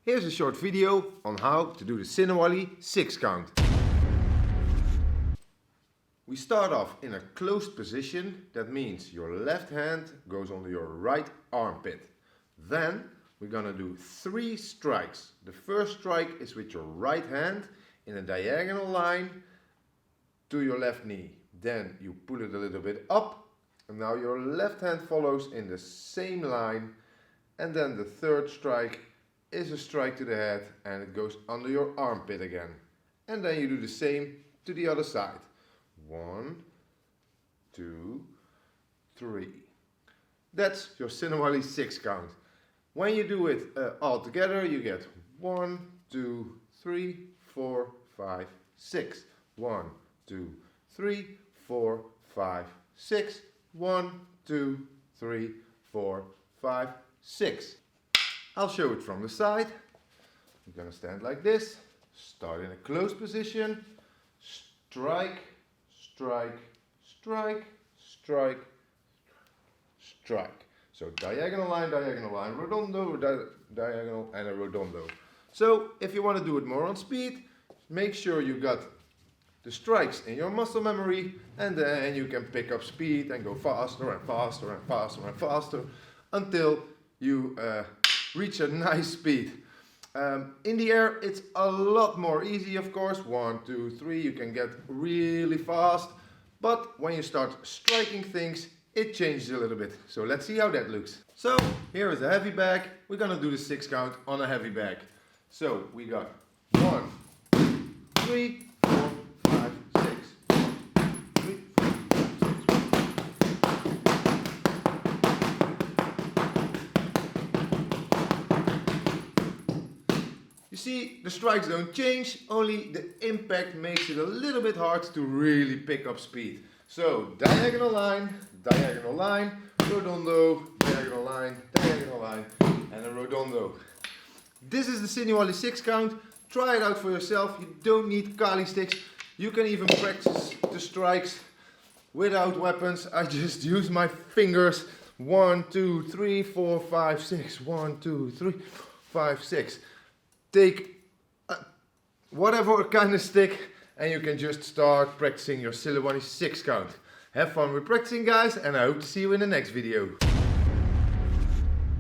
Here's a short video on how to do the Sinawali 6 count. We start off in a closed position. That means your left hand goes under your right armpit. Then we're gonna do 3 strikes. The first strike is with your right hand in a diagonal line to your left knee. Then you pull it a little bit up, and now your left hand follows in the same line. And then the third strike is a strike to the head and it goes under your armpit again. And then you do the same to the other side. 1, 2, 3. That's your Sinawali 6 count. When you do it all together, you get 1, 2, 3, 4, 5, 6. 1, 2, 3, 4, 5, 6. 1, 2, 3, 4, 5, 6. I'll show it from the side. You're gonna stand like this. Start in a closed position. Strike, strike, strike, strike, strike. So diagonal line, redondo, diagonal and a redondo. So if you want to do it more on speed, make sure you got the strikes in your muscle memory, and then you can pick up speed and go faster and faster and faster and faster until you reach a nice speed. In the air it's a lot more easy, of course. 1, 2, 3, you can get really fast, but when you start striking things it changes a little bit. So let's see how that looks. So here is a heavy bag. We're gonna do the 6 count on a heavy bag. So we got 1, 2, 3, 4, 5, 6. 3, 4, 5, 6. You see, the strikes don't change, only the impact makes it a little bit hard to really pick up speed. So diagonal line, redondo, diagonal line, and a redondo. This is the Sinawali 6 count. Try it out for yourself. You don't need kali sticks. You can even practice the strikes without weapons. I just use my fingers. 1, 2, 3, 4, 5, 6. 1, 2, 3, 5, 6. Take whatever kind of stick and you can just start practicing your Sinawali 6 count. Have fun with practicing, guys, and I hope to see you in the next video.